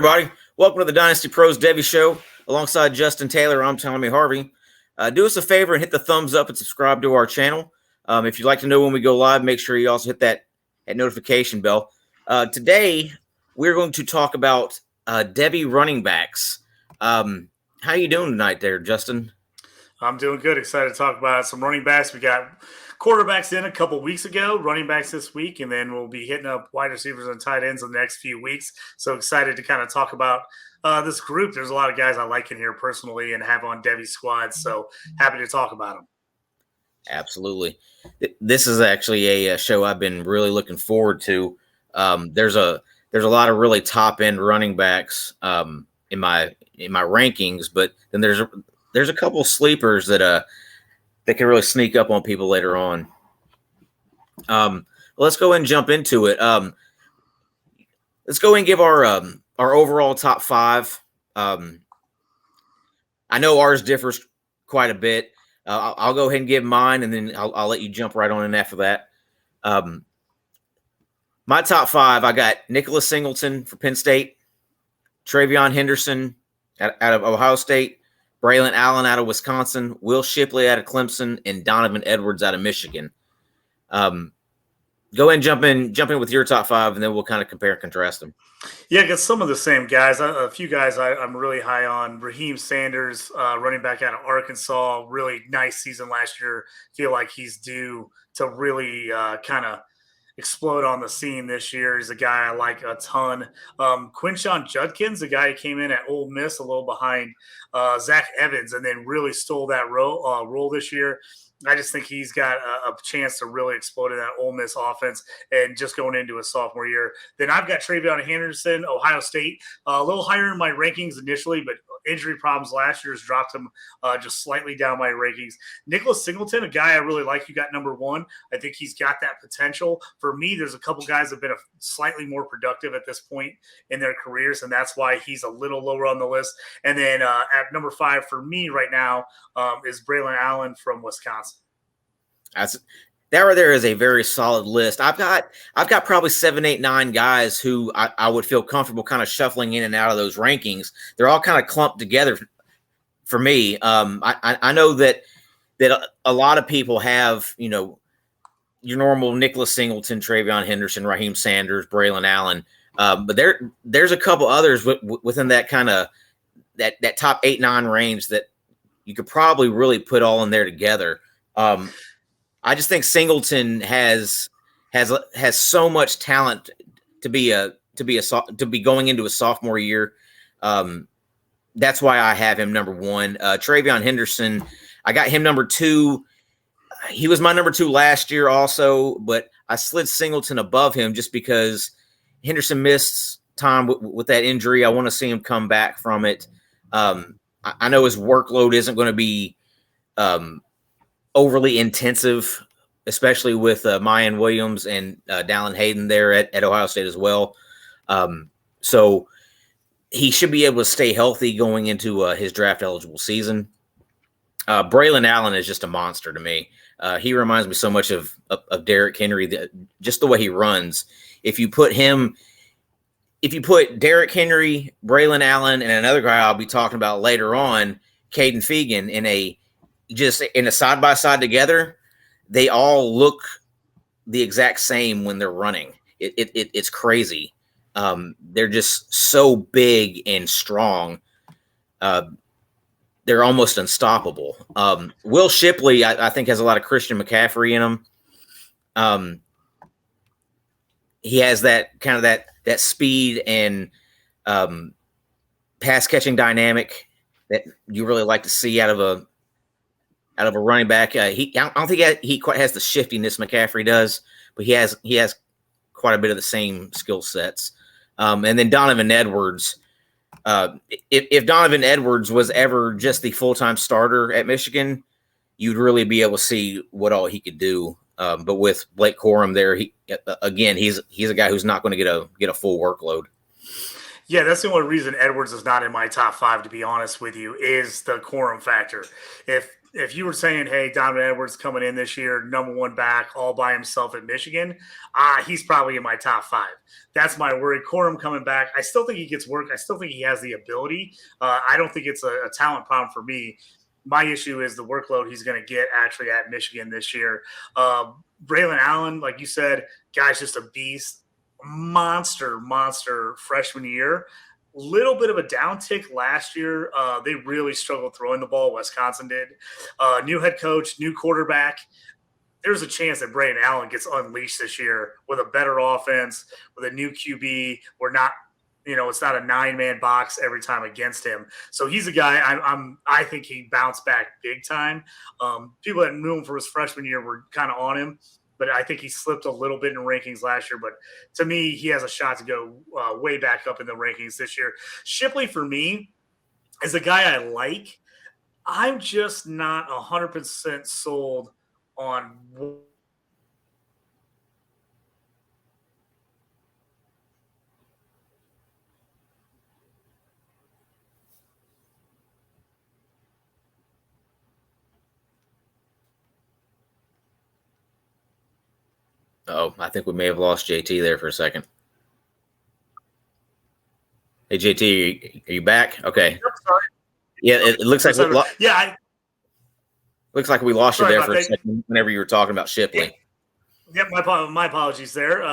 everybody. Welcome to the Dynasty Pros Devy Show. Alongside Justin Taylor, I'm Tommy Harvey. Do us a favor and hit the thumbs up and subscribe to our channel. If you'd like to know when we go live, make sure you also hit that notification bell. Today, we're going to talk about Devy Running Backs. How you doing tonight there, Justin? I'm doing good. Excited to talk about some running backs. We got quarterbacks in a couple weeks ago, running backs this week, and then we'll be hitting up wide receivers and tight ends in the next few weeks. So excited to kind of talk about this group. There's a lot of guys I like in here personally and have on Devy's squad, so happy to talk about them. Absolutely. This is actually a show I've been really looking forward to. There's a lot of really top end running backs in my rankings, but then there's a couple sleepers that can really sneak up on people later on. Let's go ahead and jump into it. Let's go ahead and give our overall top five. I know ours differs quite a bit. I'll go ahead and give mine, and then I'll let you jump right on in after that. My top five, I got Nicholas Singleton for Penn State, Travion Henderson out of Ohio State, Braylon Allen out of Wisconsin, Will Shipley out of Clemson, and Donovan Edwards out of Michigan. Go ahead and jump in with your top five, and then we'll kind of compare and contrast them. Yeah, I got some of the same guys. A few guys I'm really high on. Raheim Sanders, running back out of Arkansas, really nice season last year. Feel like he's due to really kind of explode on the scene this year. He's a guy I like a ton. Quinshon Judkins, a guy who came in at Ole Miss a little behind Zach Evans and then really stole that role this year. I just think he's got a chance to really explode in that Ole Miss offense and just going into his sophomore year. Then I've got Travion Henderson, Ohio State, a little higher in my rankings initially, but injury problems last year has dropped him just slightly down my rankings. Nicholas Singleton, a guy I really like, you got number one. I think he's got that potential. For me, there's a couple guys that have been slightly more productive at this point in their careers, and that's why he's a little lower on the list. And then at number five for me right now is Braylon Allen from Wisconsin. That right there is a very solid list. I've got probably 7, 8, 9 guys who I would feel comfortable kind of shuffling in and out of those rankings. They're all kind of clumped together for me. I know that a lot of people have, your normal Nicholas Singleton, Travion Henderson, Raheim Sanders, Braylon Allen. But there's a couple others within that kind of that top 8, 9 range that you could probably really put all in there together. I just think Singleton has so much talent to be going into a sophomore year. That's why I have him number one. Travion Henderson, I got him number two. He was my number two last year also, but I slid Singleton above him just because Henderson missed time with that injury. I want to see him come back from it. I know his workload isn't going to be overly intensive, especially with Mayan Williams and Dallin Hayden there at Ohio State as well. So he should be able to stay healthy going into his draft-eligible season. Braylon Allen is just a monster to me. He reminds me so much of Derrick Henry, just the way he runs. If you put Derrick Henry, Braylon Allen, and another guy I'll be talking about later on, Caden Fegan, in a side-by-side together, they all look the exact same when they're running. It's crazy. They're just so big and strong. They're almost unstoppable. Will Shipley, I think, has a lot of Christian McCaffrey in him. He has that kind of that speed and pass-catching dynamic that you really like to see out of a running back. I don't think he quite has the shiftiness McCaffrey does, but he has quite a bit of the same skill sets. And then Donovan Edwards. If Donovan Edwards was ever just the full-time starter at Michigan, you'd really be able to see what all he could do. But with Blake Corum there, he's a guy who's not going to get a full workload. Yeah, that's the only reason Edwards is not in my top five, to be honest with you, is the quorum factor. If you were saying, hey, Donovan Edwards coming in this year, number one back, all by himself at Michigan, he's probably in my top five. That's my worry. Quorum coming back, I still think he gets work. I still think he has the ability. I don't think it's a talent problem for me. My issue is the workload he's going to get actually at Michigan this year. Braylon Allen, like you said, guy's just a beast. Monster freshman year. Little bit of a downtick last year. They really struggled throwing the ball. Wisconsin did. New head coach, new quarterback. There's a chance that Braylon Allen gets unleashed this year with a better offense, with a new QB. We're not, it's not a 9-man box every time against him. So he's a guy I think he bounced back big time. People that knew him for his freshman year were kind of on him, but I think he slipped a little bit in rankings last year. But to me, he has a shot to go way back up in the rankings this year. Shipley, for me, is a guy I like. I'm just not 100% sold on Oh, I think we may have lost JT there for a second. Hey, JT, are you back? Okay. Yeah, it looks like looks like we lost you there for a second whenever you were talking about Shipley. Yep, my apologies there.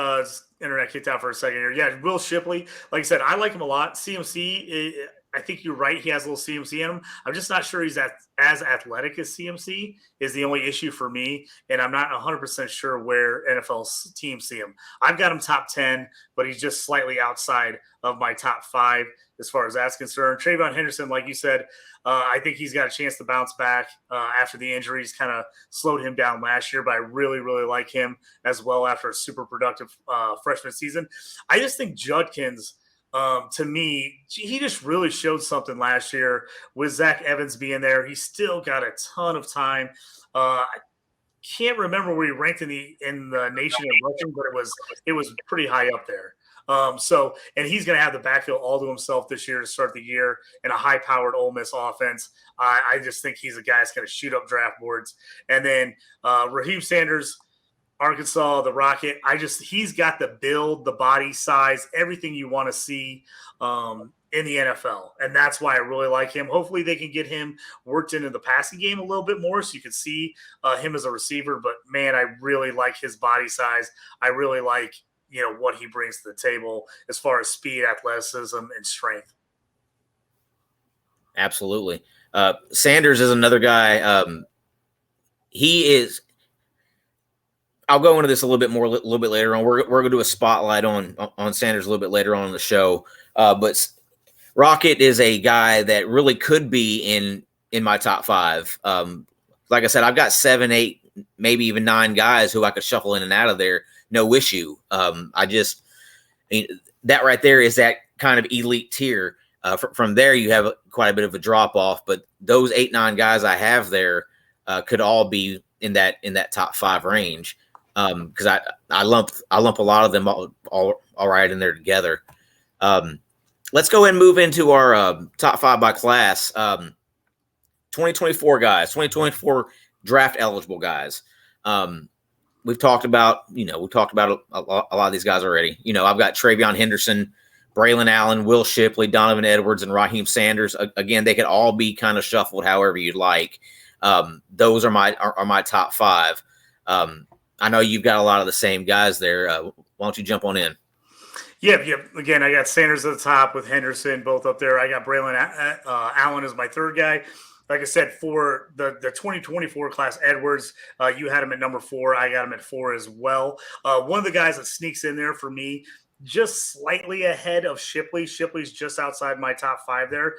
Internet kicked out for a second here. Yeah, Will Shipley, like I said, I like him a lot. CMC, I think you're right. He has a little CMC in him. I'm just not sure he's as athletic as CMC is the only issue for me. And I'm not 100% sure where NFL teams see him. I've got him top 10, but he's just slightly outside of my top 5 as far as that's concerned. Trayvon Henderson, like you said, I think he's got a chance to bounce back after the injuries kind of slowed him down last year, but I really, really like him as well after a super productive freshman season. I just think Judkins, to me, he just really showed something last year with Zach Evans being there. He's still got a ton of time. I can't remember where he ranked in the nation in rushing, but it was pretty high up there. And he's going to have the backfield all to himself this year to start the year in a high-powered Ole Miss offense. I just think he's a guy that's going to shoot up draft boards. And then Raheim Sanders, Arkansas, the Rocket. He's got the build, the body size, everything you want to see in the NFL. And that's why I really like him. Hopefully they can get him worked into the passing game a little bit more so you can see him as a receiver. But, man, I really like his body size. I really like, what he brings to the table as far as speed, athleticism, and strength. Absolutely. Sanders is another guy. He is – I'll go into this a little bit later on. We're going to do a spotlight on Sanders a little bit later on in the show. But Rocket is a guy that really could be in my top 5. Like I said, I've got 7, 8, maybe even 9 guys who I could shuffle in and out of there, no issue. That right there is that kind of elite tier. From there, you have quite a bit of a drop off. But those 8, 9 guys I have there could all be in that top 5 range. Because I lump a lot of them all right in there together. Let's go ahead and move into our top 5 by class. 2024 guys, 2024 draft eligible guys. We've talked about a lot of these guys already. I've got TreVeyon Henderson, Braylon Allen, Will Shipley, Donovan Edwards, and Raheim Sanders. Again, they could all be kind of shuffled however you'd like. Those are my top 5. I know you've got a lot of the same guys there. Why don't you jump on in? Yep. Again, I got Sanders at the top with Henderson both up there. I got Braylon Allen as my third guy. Like I said, for the 2024 class, Edwards, you had him at number 4. I got him at 4 as well. One of the guys that sneaks in there for me, just slightly ahead of Shipley. Shipley's just outside my top 5 there.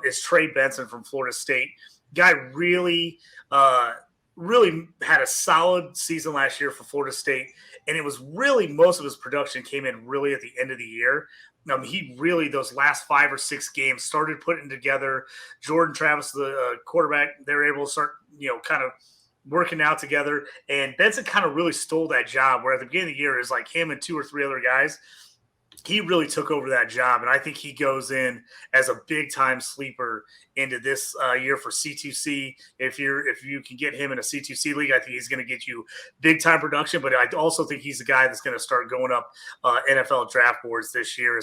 Is Trey Benson from Florida State. Guy really had a solid season last year for Florida State, and it was really most of his production came in really at the end of the year. He really, those last 5 or 6 games, started putting together. Jordan Travis, the quarterback, they were able to start, kind of working out together. And Benson kind of really stole that job, where at the beginning of the year, it was like him and 2 or 3 other guys. he really took over that job, and I think he goes in as a big time sleeper into this year for C2C. If you can get him in a C2C league, I think he's going to get you big time production. But I also think he's a guy that's going to start going up NFL draft boards this year.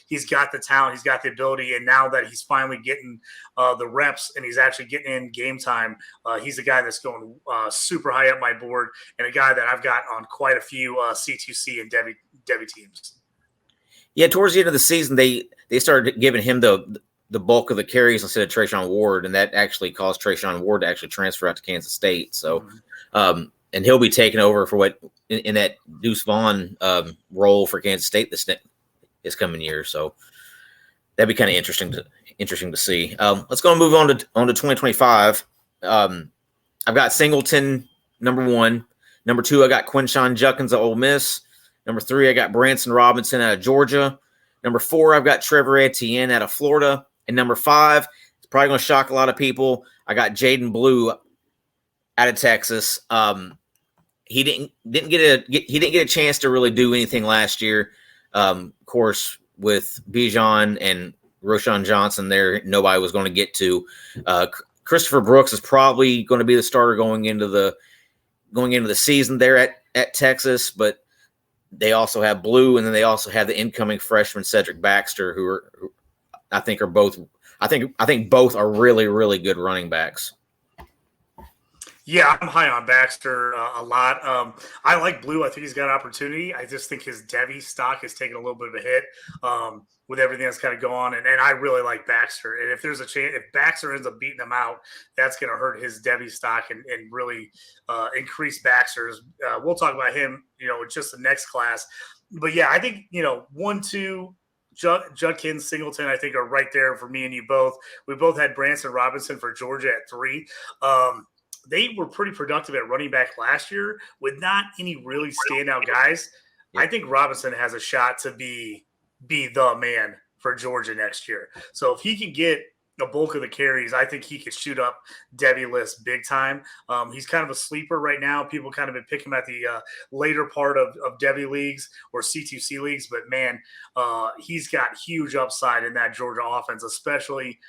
He's got the talent, he's got the ability, and now that he's finally getting the reps and he's actually getting in game time, he's a guy that's going super high up my board, and a guy that I've got on quite a few C2C and Devy teams. Yeah, towards the end of the season, they started giving him the bulk of the carries instead of Trayshawn Ward, and that actually caused Trayshawn Ward to actually transfer out to Kansas State. So, and he'll be taking over for what in that Deuce Vaughn role for Kansas State this coming year. So that'd be kind of interesting to see. Let's go and move on to 2025. I've got Singleton number 1, number 2. I got Quinshon Judkins of Ole Miss. Number 3, I got Branson Robinson out of Georgia. Number 4, I've got Trevor Etienne out of Florida. And number 5, it's probably going to shock a lot of people, I got Jaden Blue out of Texas. He didn't get a chance to really do anything last year. Of course, with Bijan and Roschon Johnson there, nobody was going to get to. Christopher Brooks is probably going to be the starter going into the season there at Texas, but they also have Blue, and then they also have the incoming freshman Cedric Baxter, who I think both are really, really good running backs. Yeah, I'm high on Baxter a lot. I like Blue. I think he's got an opportunity. I just think his Devy stock is taking a little bit of a hit with everything that's kind of going on. And I really like Baxter. And if there's a chance, if Baxter ends up beating him out, that's going to hurt his Devy stock and really increase Baxter's. We'll talk about him, just the next class. But yeah, I think, 1, 2, Judkins, Singleton, I think are right there for me and you both. We both had Branson Robinson for Georgia at 3. They were pretty productive at running back last year with not any really standout guys. Yep. I think Robinson has a shot to be the man for Georgia next year. So if he can get a bulk of the carries, I think he could shoot up Devy list big time. He's kind of a sleeper right now. People kind of been picking him at the later part of Devy leagues or C2C leagues, but man, he's got huge upside in that Georgia offense, especially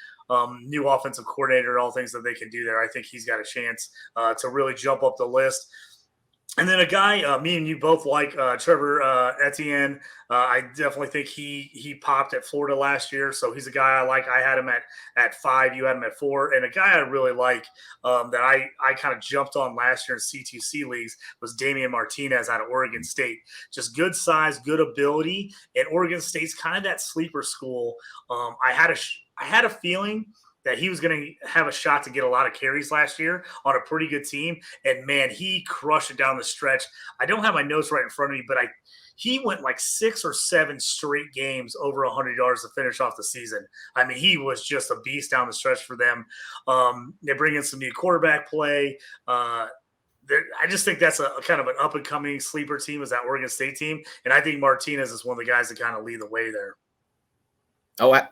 new offensive coordinator, all things that they can do there. I think he's got a chance to really jump up the list. And then a guy, me and you both like Trevor Etienne. I definitely think he popped at Florida last year, so he's a guy I like. I had him at 5, you had him at 4, and a guy I really like that I kind of jumped on last year in C2C leagues was Damian Martinez out of Oregon State. Just good size, good ability, and Oregon State's kind of that sleeper school. I had a feeling that he was going to have a shot to get a lot of carries last year on a pretty good team. And, man, he crushed it down the stretch. I don't have my notes right in front of me, but he went like 6 or 7 straight games over 100 yards to finish off the season. I mean, he was just a beast down the stretch for them. They bring in some new quarterback play. I just think that's a kind of an up-and-coming sleeper team is that Oregon State team. And I think Martinez is one of the guys that kind of lead the way there. Oh, I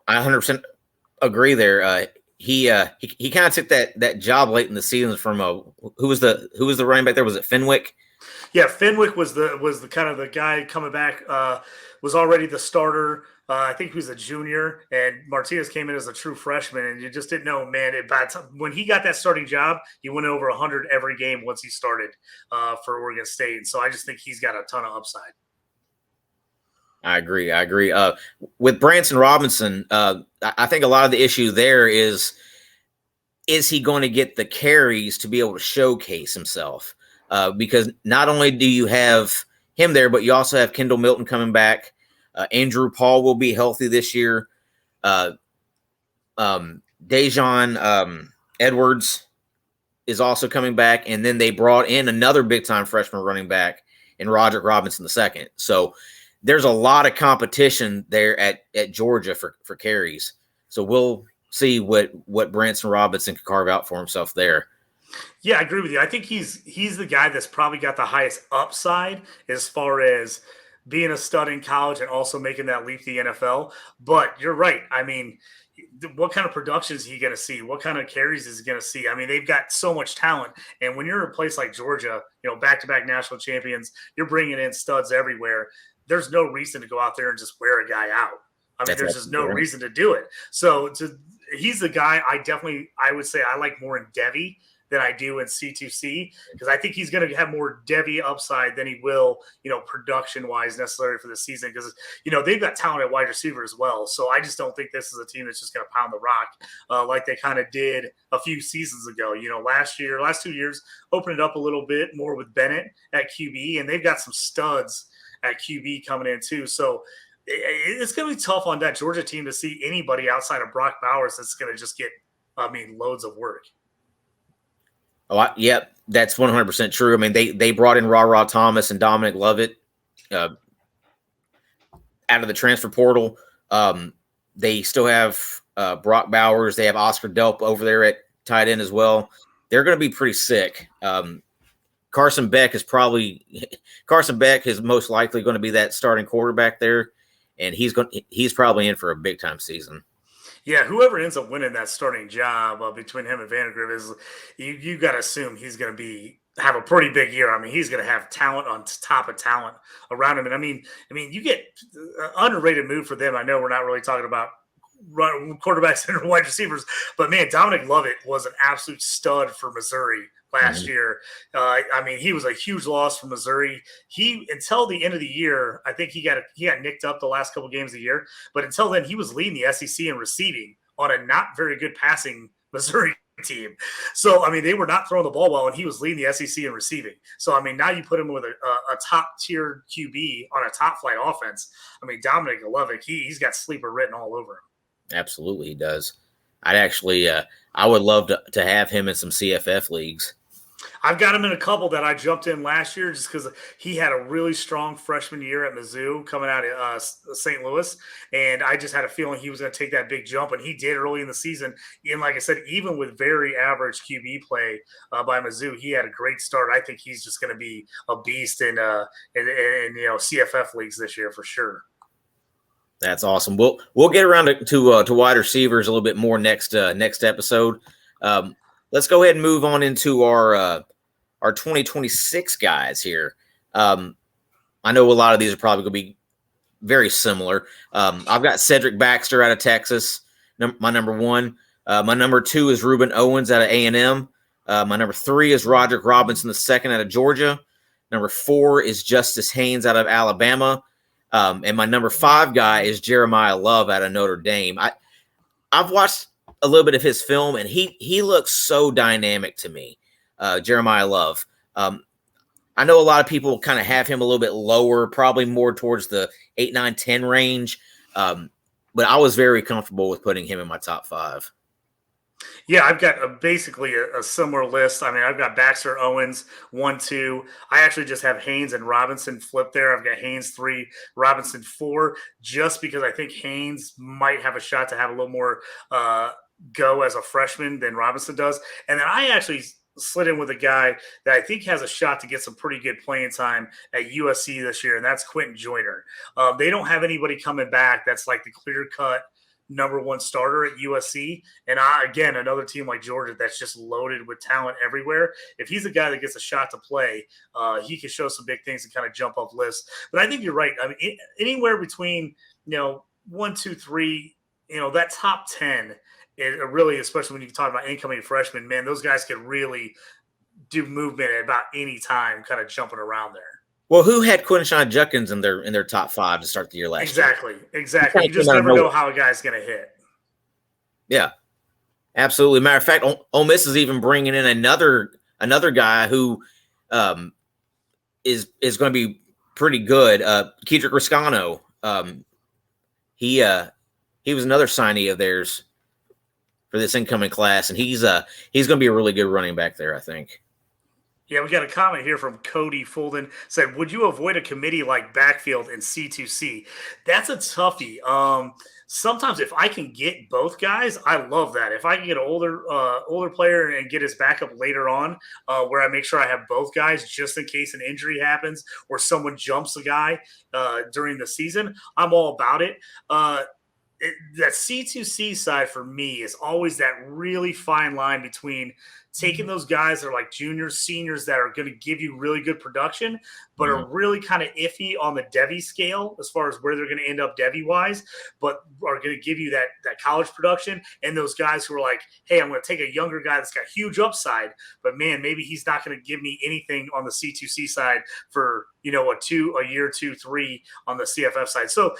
100% agree there. He kind of took that job late in the season from who was the running back there? Was it Fenwick? Yeah, Fenwick was the kind of the guy coming back. Was already the starter. I think he was a junior, and Martinez came in as a true freshman, and you just didn't know, man. When he got that starting job, he went over 100 every game once he started for Oregon State. And so I just think he's got a ton of upside. I agree. With Branson Robinson, I think a lot of the issue there is he going to get the carries to be able to showcase himself? Because not only do you have him there, but you also have Kendall Milton coming back. Andrew Paul will be healthy this year. Dejon Edwards is also coming back. And then they brought in another big-time freshman running back in Roderick Robinson II. So there's a lot of competition there at Georgia for carries. So we'll see what Branson Robinson can carve out for himself there. Yeah, I agree with you. I think he's the guy that's probably got the highest upside as far as being a stud in college and also making that leap to the NFL. But you're right. I mean, what kind of production is he going to see? What kind of carries is he going to see? I mean, they've got so much talent. And when you're in a place like Georgia, back-to-back national champions, you're bringing in studs everywhere. there's no reason to go out there and just wear a guy out. I mean, That's there's just no right. reason to do it. So he's the guy I would say I like more in Devy than I do in C2C, because I think he's going to have more Devy upside than he will, production wise necessary for the season. Because, they've got talent at wide receiver as well. So I just don't think this is a team that's just going to pound the rock like they kind of did a few seasons ago. Last 2 years, opened it up a little bit more with Bennett at QB, and they've got some studs at QB coming in too. So it's going to be tough on that Georgia team to see anybody outside of Brock Bowers that's going to just get, loads of work. Yep, that's 100% true. I mean, they brought in Ra Thomas and Dominic Lovett out of the transfer portal. They still have Brock Bowers. They have Oscar Delp over there at tight end as well. They're going to be pretty sick. Carson Beck is most likely going to be that starting quarterback there, and he's probably in for a big time season. Yeah, whoever ends up winning that starting job between him and Vandegrift is you got to assume he's going to have a pretty big year. I mean, he's going to have talent on top of talent around him, and I mean, you get an underrated move for them. I know we're not really talking about quarterbacks and wide receivers, but man, Dominic Lovett was an absolute stud for Missouri last year. I mean, he was a huge loss for Missouri. Until the end of the year, I think he got nicked up the last couple games of the year, but until then, he was leading the SEC in receiving on a not very good passing Missouri team. So, I mean, they were not throwing the ball well, and he was leading the SEC in receiving. So, I mean, now you put him with a top-tier QB on a top-flight offense. I mean, Dominic Lovett, he's got sleeper written all over him. Absolutely, he does. I would love to have him in some CFF leagues. I've got him in a couple that I jumped in last year just because he had a really strong freshman year at Mizzou coming out of St. Louis. And I just had a feeling he was going to take that big jump, and he did early in the season. And like I said, even with very average QB play by Mizzou, he had a great start. I think he's just going to be a beast in CFF leagues this year for sure. That's awesome. We'll get around to wide receivers a little bit more next episode. Let's go ahead and move on into our 2026 guys here. I know a lot of these are probably going to be very similar. I've got Cedric Baxter out of Texas, my number one. My number two is Reuben Owens out of A&M. My number three is Roderick Robinson II out of Georgia. Number four is Justice Haynes out of Alabama. And my number five guy is Jeremiah Love out of Notre Dame. I've watched a little bit of his film, and he looks so dynamic to me, Jeremiah Love. I know a lot of people kind of have him a little bit lower, probably more towards the 8, 9, 10 range. But I was very comfortable with putting him in my top five. Yeah, I've got basically a similar list. I mean, I've got Baxter, Owens, 1, 2. I actually just have Haynes and Robinson flipped there. I've got Haynes 3, Robinson 4, just because I think Haynes might have a shot to have a little more go as a freshman than Robinson does. And then I actually slid in with a guy that I think has a shot to get some pretty good playing time at USC this year, and that's Quentin Joyner. They don't have anybody coming back that's like the clear-cut number one starter at USC. And again, another team like Georgia that's just loaded with talent everywhere. If he's a guy that gets a shot to play, he can show some big things and kind of jump up lists. But I think you're right. I mean, anywhere between, 1, 2, 3, that top 10, it really, especially when you talk about incoming freshmen, man, those guys can really do movement at about any time, kind of jumping around there. Well, who had Quinshon Judkins in their top five to start the year last year? Exactly. You just never know how a guy's going to hit. Yeah, absolutely. Matter of fact, Ole Miss is even bringing in another guy who is going to be pretty good. Kedrick Riscano. He was another signee of theirs for this incoming class, and he's going to be a really good running back there, I think. Yeah, we got a comment here from Cody Fulden. Said, would you avoid a committee like backfield and C2C? That's a toughie. Sometimes if I can get both guys, I love that. If I can get an older player and get his backup later on, where I make sure I have both guys just in case an injury happens or someone jumps a guy during the season, I'm all about it. That C2C side for me is always that really fine line between taking those guys that are like juniors, seniors that are going to give you really good production, but are really kind of iffy on the Devy scale as far as where they're going to end up Devy wise, but are going to give you that college production. And those guys who are like, hey, I'm going to take a younger guy that's got huge upside, but man, maybe he's not going to give me anything on the C2C side for, a year, 2, 3 on the CFF side. So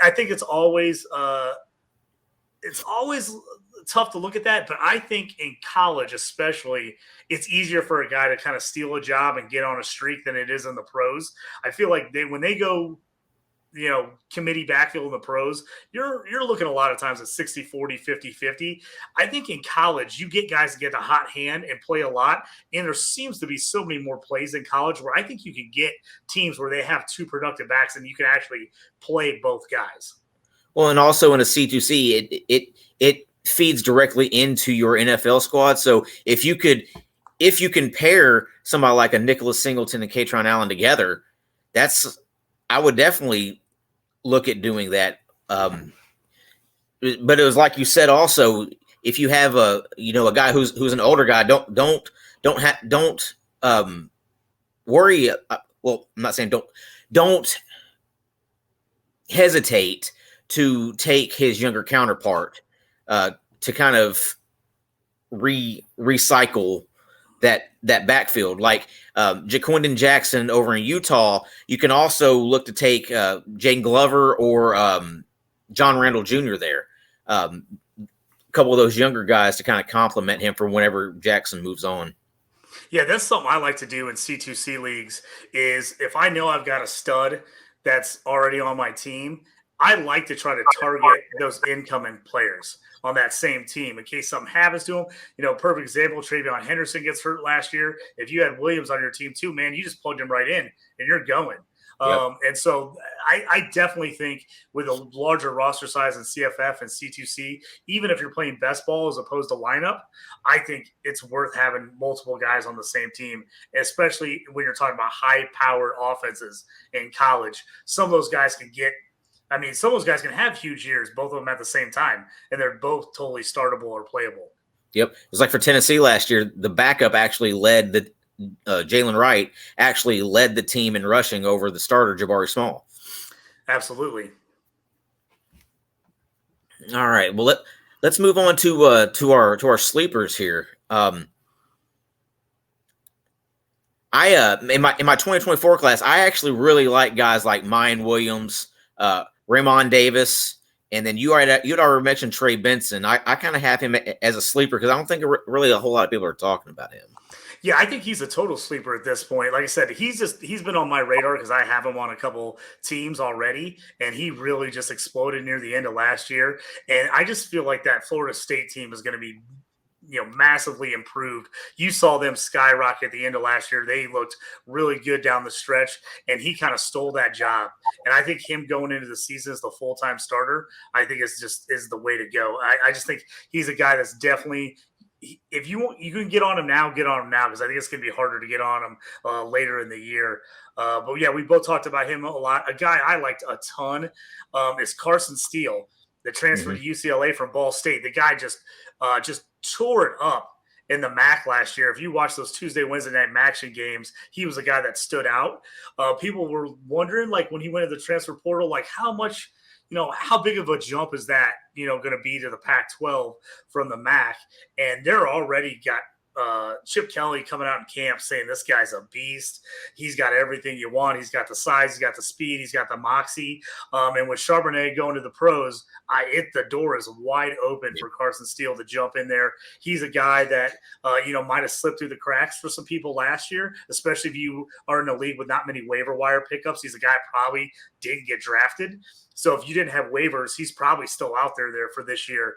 I think it's always tough to look at that, but I think in college especially, it's easier for a guy to kind of steal a job and get on a streak than it is in the pros. I feel like when they go, committee backfield in the pros, you're looking a lot of times at 60-40, 50-50. I think in college, you get guys to get a hot hand and play a lot, and there seems to be so many more plays in college where I think you can get teams where they have 2 productive backs and you can actually play both guys. Well, and also in a C2C, it feeds directly into your NFL squad. So if you can pair somebody like a Nicholas Singleton and Katron Allen together, I would definitely look at doing that. But it was like you said also, if you have a guy who's an older guy, don't worry. Well, I'm not saying don't hesitate to take his younger counterpart to kind of recycle that backfield. Like Jaquindon Jackson over in Utah, you can also look to take Jane Glover or John Randall Jr. there. A couple of those younger guys to kind of complement him for whenever Jackson moves on. Yeah, that's something I like to do in C2C leagues is if I know I've got a stud that's already on my team, I like to try to target those incoming players on that same team in case something happens to them. Perfect example, Travion Henderson gets hurt last year. If you had Williams on your team too, man, you just plugged him right in and you're going. Yep. And so I definitely think with a larger roster size in CFF and C2C, even if you're playing best ball as opposed to lineup, I think it's worth having multiple guys on the same team, especially when you're talking about high-powered offenses in college. Some of those guys can have huge years, both of them at the same time, and they're both totally startable or playable. Yep. It was like for Tennessee last year, the backup actually led the Jalen Wright actually led the team in rushing over the starter, Jabari Small. Absolutely. All right. Well, let's move on to our sleepers here. In my 2024 class, I actually really like guys like Mayan Williams, Raymond Davis, and then you'd already mentioned Trey Benson. I kind of have him as a sleeper because I don't think really a whole lot of people are talking about him. Yeah, I think he's a total sleeper at this point. Like I said, he's been on my radar because I have him on a couple teams already, and he really just exploded near the end of last year. And I just feel like that Florida State team is going to be massively improved. You saw them skyrocket at the end of last year. They looked really good down the stretch, and he kind of stole that job. And I think him going into the season as the full-time starter, I think is the way to go. I just think he's a guy that's definitely – if you can get on him now, because I think it's going to be harder to get on him later in the year. But yeah, we both talked about him a lot. A guy I liked a ton is Carson Steele, the transfer to UCLA from Ball State. The guy just tore it up in the MAC last year. If you watch those Tuesday, Wednesday night matching games, he was a guy that stood out. People were wondering, like when he went to the transfer portal, like how much – how big of a jump is that, going to be to the Pac-12 from the MAC? And they're already got Chip Kelly coming out in camp saying this guy's a beast. He's got everything you want. He's got the size, he's got the speed, he's got the moxie. And with Charbonnet going to the pros, the door is wide open for Carson Steele to jump in there. He's a guy that, might have slipped through the cracks for some people last year, especially if you are in a league with not many waiver wire pickups. He's a guy probably didn't get drafted. So if you didn't have waivers, he's probably still out there for this year.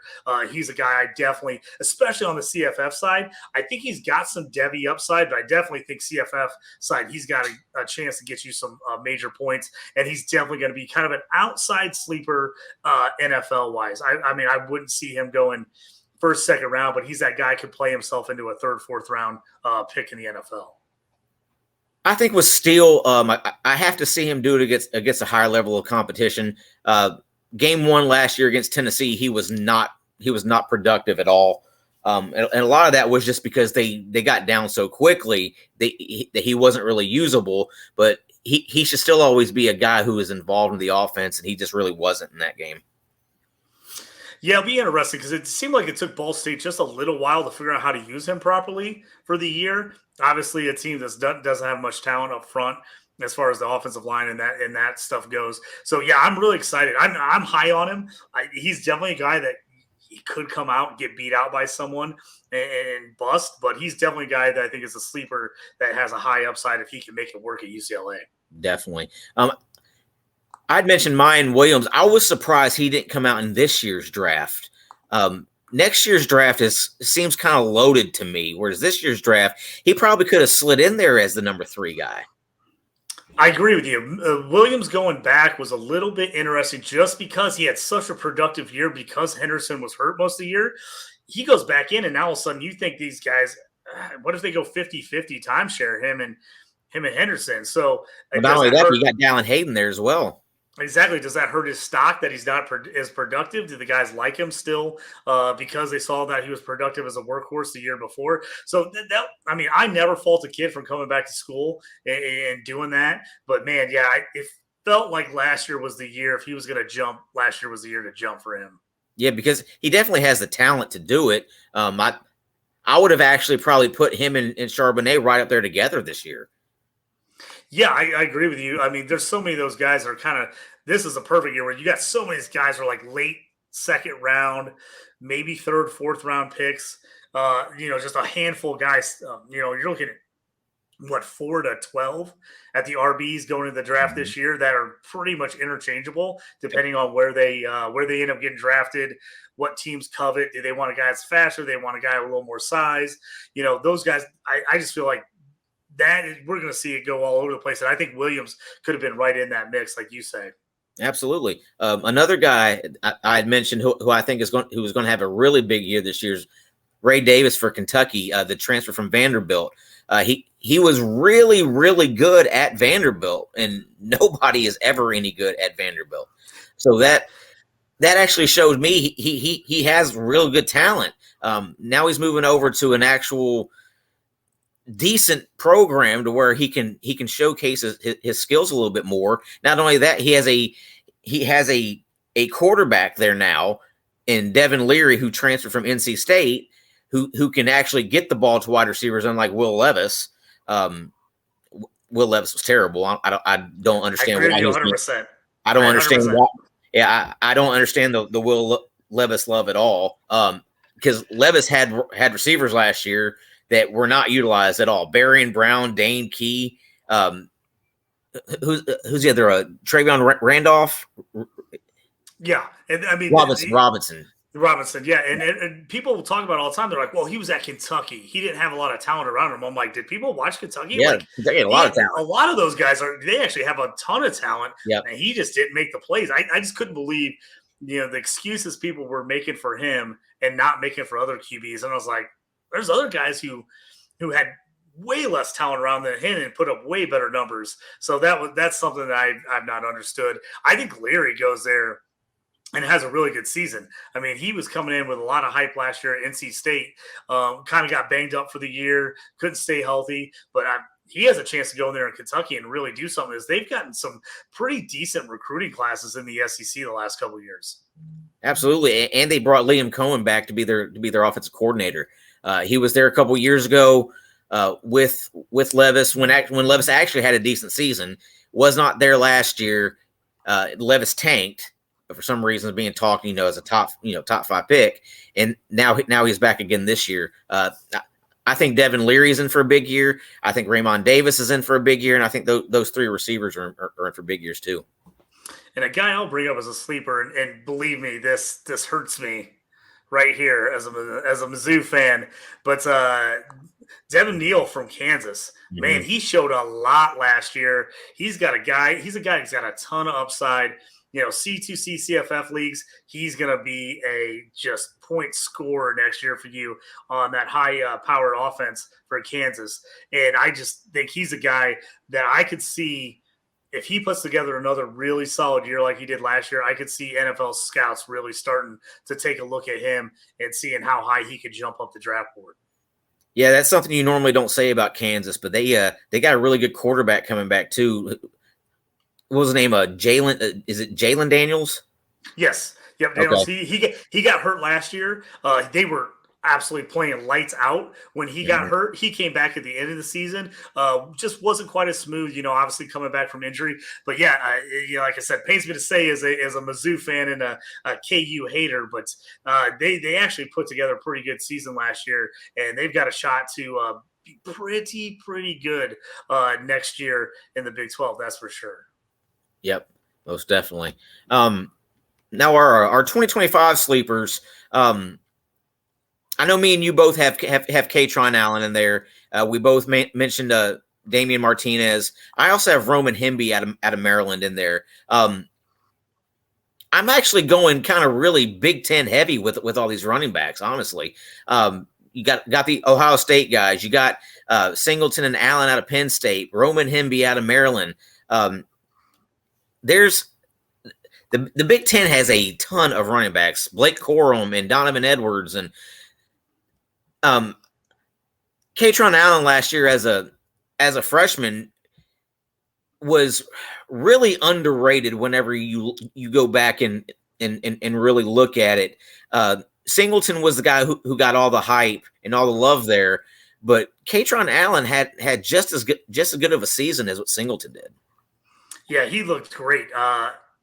He's a guy I definitely, especially on the CFF side, I think he's got some Devy upside, but I definitely think CFF side, he's got a chance to get you some major points, and he's definitely going to be kind of an outside sleeper NFL-wise. I mean, I wouldn't see him going first, second round, but he's that guy who could play himself into a third, fourth round pick in the NFL. I think with Steele, I have to see him do it against a higher level of competition. Game 1 last year against Tennessee, he was not productive at all. And a lot of that was just because they got down so quickly that he wasn't really usable. But he should still always be a guy who is involved in the offense, and he just really wasn't in that game. Yeah, it'll be interesting because it seemed like it took Ball State just a little while to figure out how to use him properly for the year. Obviously, a team that doesn't have much talent up front as far as the offensive line and that stuff goes. So yeah, I'm really excited. I'm high on him. He's definitely a guy that he could come out and get beat out by someone and bust, but he's definitely a guy that I think is a sleeper that has a high upside if he can make it work at UCLA. Definitely. I'd mentioned Mayan Williams. I was surprised he didn't come out in this year's draft. Next year's draft seems kind of loaded to me, whereas this year's draft, he probably could have slid in there as the number 3 guy. I agree with you. Williams going back was a little bit interesting just because he had such a productive year because Henderson was hurt most of the year. He goes back in, and now all of a sudden you think these guys, what if they go 50-50 timeshare, him and Henderson? So not only that, you got Dallin Hayden there as well. Exactly. Does that hurt his stock that he's not as productive? Do the guys like him still because they saw that he was productive as a workhorse the year before? So I never fault a kid from coming back to school and doing that. But man, yeah, it felt like last year was the year. If he was going to jump, last year was the year to jump for him. Yeah, because he definitely has the talent to do it. I would have actually probably put him and Charbonnet right up there together this year. Yeah, I agree with you. I mean, there's so many of those guys that are kind of – this is a perfect year where you got so many guys who are like late second round, maybe third, fourth round picks. Just a handful of guys. You're looking at, 4 to 12 at the RBs going into the draft this year that are pretty much interchangeable depending on where they end up getting drafted, what teams covet. Do they want a guy that's faster? Do they want a guy with a little more size? Those guys, I just feel like we're going to see it go all over the place. And I think Williams could have been right in that mix, like you say. Absolutely. Another guy I had mentioned who I think who was going to have a really big year this year is Ray Davis for Kentucky, the transfer from Vanderbilt. He was really, really good at Vanderbilt, and nobody is ever any good at Vanderbilt. So that actually showed me he has real good talent. Now he's moving over to an actual decent program to where he can showcase his skills a little bit more. Not only that, he has a quarterback there now in Devin Leary, who transferred from NC State, who can actually get the ball to wide receivers, unlike Will Levis. Will Levis was terrible. I don't understand why. 100%. I don't understand why. Yeah, I don't understand the Will Levis love at all. Because Levis had receivers last year that were not utilized at all. Berrien Brown, Dane Key, who's the other? Travion Randolph. Yeah, and I mean Robinson. Yeah, and people will talk about it all the time. They're like, "Well, he was at Kentucky. He didn't have a lot of talent around him." I'm like, "Did people watch Kentucky?" Yeah, Kentucky had a lot of talent. A lot of those guys they actually have a ton of talent. Yep. And he just didn't make the plays. I just couldn't believe the excuses people were making for him and not making for other QBs. And I was like, there's other guys who had way less talent around than him and put up way better numbers. So that's something that I've not understood. I think Leary goes there and has a really good season. I mean, he was coming in with a lot of hype last year at NC State, kind of got banged up for the year, couldn't stay healthy, but he has a chance to go in there in Kentucky and really do something. As they've gotten some pretty decent recruiting classes in the SEC the last couple of years. Absolutely, and they brought Liam Cohen back to be their offensive coordinator. He was there a couple of years ago with Levis when Levis actually had a decent season. Was not there last year. Levis tanked, but for some reason being talked, as a top 5 pick, and now he's back again this year. I think Devin Leary is in for a big year. I think Raymond Davis is in for a big year, and I think those 3 receivers are in for big years too. And a guy I'll bring up as a sleeper, and believe me, this hurts me right here as a Mizzou fan, but Devin Neal from Kansas, man, he showed a lot last year. He's a guy who's got a ton of upside. C2C CFF leagues, he's going to be a just point scorer next year for you on that high-powered offense for Kansas. And I just think he's a guy that I could see if he puts together another really solid year like he did last year, I could see NFL scouts really starting to take a look at him and seeing how high he could jump up the draft board. Yeah, that's something you normally don't say about Kansas, but they got a really good quarterback coming back too. What was the name? Jalen? Is it Jalen Daniels? Yes. Yep. Daniels. Okay. He got hurt last year. They were absolutely playing lights out when he got hurt. He came back at the end of the season. Just wasn't quite as smooth, obviously coming back from injury. But yeah, like I said, pains me to say as a Mizzou fan and a KU hater, but they actually put together a pretty good season last year, and they've got a shot to be pretty good next year in the Big 12. That's for sure. Yep, most definitely. Now our 2025 sleepers. I know me and you both have Katron Allen in there. We both mentioned Damian Martinez. I also have Roman Hemby out of Maryland in there. I'm actually going kind of really Big Ten heavy with all these running backs. Honestly, you got the Ohio State guys. You got Singleton and Allen out of Penn State. Roman Hemby out of Maryland. There's the Big Ten has a ton of running backs. Blake Corum and Donovan Edwards and Katron Allen last year as a freshman was really underrated whenever you go back and really look at it. Singleton was the guy who got all the hype and all the love there, but Katron Allen had just as good of a season as what Singleton did. Yeah, he looked great.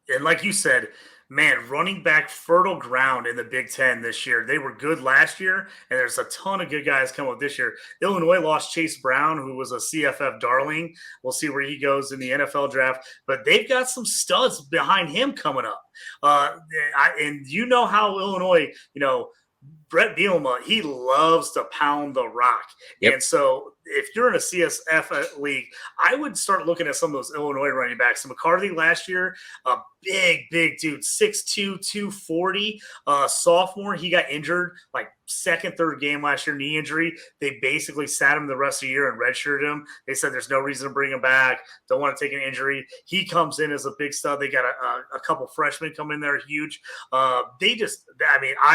And like you said, man, running back fertile ground in the Big Ten this year. They were good last year, and there's a ton of good guys coming up this year. Illinois lost Chase Brown, who was a CFF darling. We'll see where he goes in the NFL draft, but they've got some studs behind him coming up. And you know how Illinois, Brett Bielema, he loves to pound the rock. Yep. And so if you're in a CSF league, I would start looking at some of those Illinois running backs. So McCarthy last year, a big dude, 6'2", 240, sophomore. He got injured like second, third game last year, knee injury. They basically sat him the rest of the year and redshirted him. They said there's no reason to bring him back. Don't want to take an injury. He comes in as a big stud. They got a couple freshmen come in there huge. I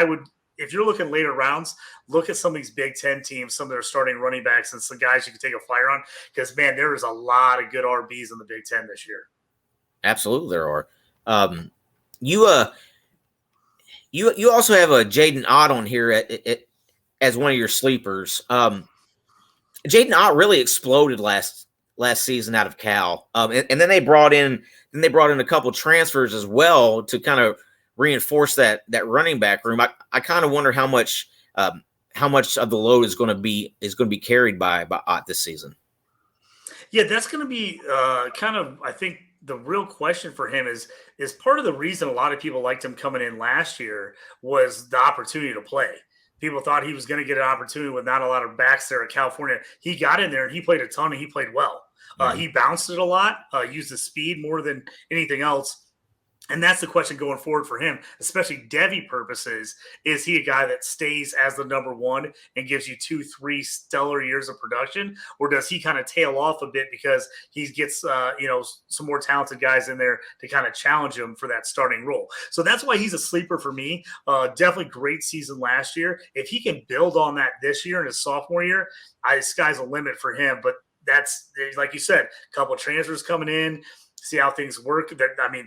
would – if you're looking later rounds, look at some of these Big Ten teams, some of their starting running backs and some guys you can take a flyer on because, man, there is a lot of good RBs in the Big Ten this year. Absolutely there are. You also have a Jaden Ott on here as one of your sleepers. Jaden Ott really exploded last season out of Cal. And then they brought in a couple transfers as well to kind of reinforce that running back room. I kind of wonder how much of the load is going to be carried by Ott this season. Yeah, that's going to be kind of, I think, the real question for him is part of the reason a lot of people liked him coming in last year was the opportunity to play. People thought he was going to get an opportunity with not a lot of backs there at California. He got in there and he played a ton and he played well. He bounced it a lot, used his speed more than anything else. And that's the question going forward for him, especially Devy purposes. Is he a guy that stays as the number one and gives you 2-3 stellar years of production? Or does he kind of tail off a bit because he gets, some more talented guys in there to kind of challenge him for that starting role? So that's why he's a sleeper for me. Definitely great season last year. If he can build on that this year in his sophomore year, sky's the limit for him. But that's, like you said, a couple of transfers coming in. See how things work.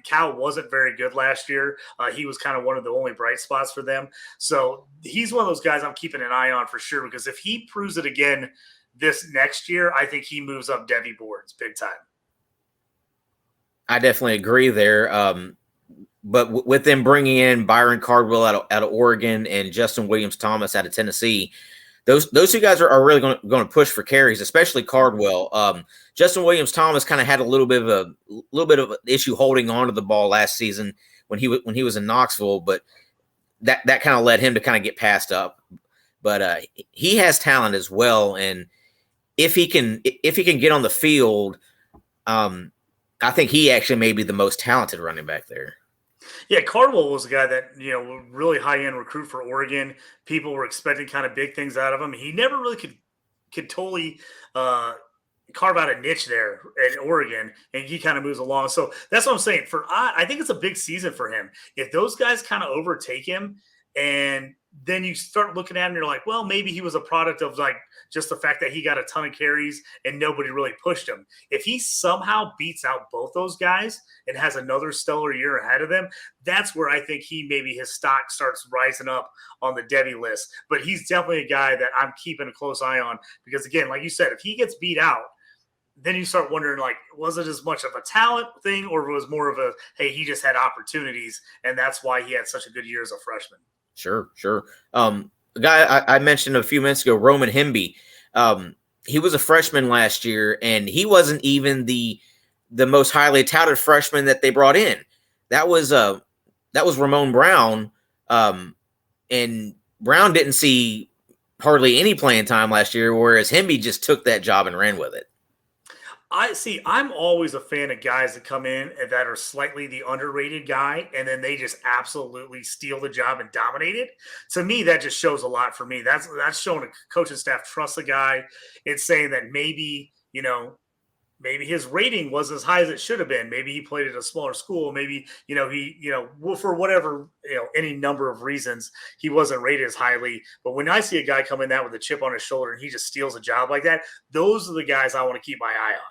Cal wasn't very good last year. He was kind of one of the only bright spots for them. So he's one of those guys I'm keeping an eye on for sure, because if he proves it again this next year, I think he moves up Devy boards big time. I definitely agree there. But with them bringing in Byron Cardwell out of Oregon and Justin Williams-Thomas out of Tennessee, those two guys are really going to push for carries, especially Cardwell. Justin Williams-Thomas kind of had a little bit of an issue holding on to the ball last season when he was in Knoxville, but that kind of led him to kind of get passed up. But he has talent as well, and if he can get on the field, I think he actually may be the most talented running back there. Yeah, Cardwell was a guy that, really high-end recruit for Oregon. People were expecting kind of big things out of him. He never really could totally carve out a niche there in Oregon, and he kind of moves along. So that's what I'm saying. I think it's a big season for him. If those guys kind of overtake him, and then you start looking at him, you're like, well, maybe he was a product of like just the fact that he got a ton of carries and nobody really pushed him. If he somehow beats out both those guys and has another stellar year ahead of them, that's where I think his stock starts rising up on the Devy list. But he's definitely a guy that I'm keeping a close eye on because, again, like you said, if he gets beat out, then you start wondering, like, was it as much of a talent thing or it was more of a, hey, he just had opportunities and that's why he had such a good year as a freshman? Sure. The guy I mentioned a few minutes ago, Roman Hemby, he was a freshman last year, and he wasn't even the most highly touted freshman that they brought in. That was Ramon Brown, and Brown didn't see hardly any playing time last year, whereas Hemby just took that job and ran with it. I'm always a fan of guys that come in and that are slightly the underrated guy, and then they just absolutely steal the job and dominate it. To me, that just shows a lot for me. That's showing a coaching staff trusts a guy. It's saying that maybe his rating was as high as it should have been. Maybe he played at a smaller school. Maybe, for whatever, any number of reasons, he wasn't rated as highly. But when I see a guy come in that with a chip on his shoulder and he just steals a job like that, those are the guys I want to keep my eye on.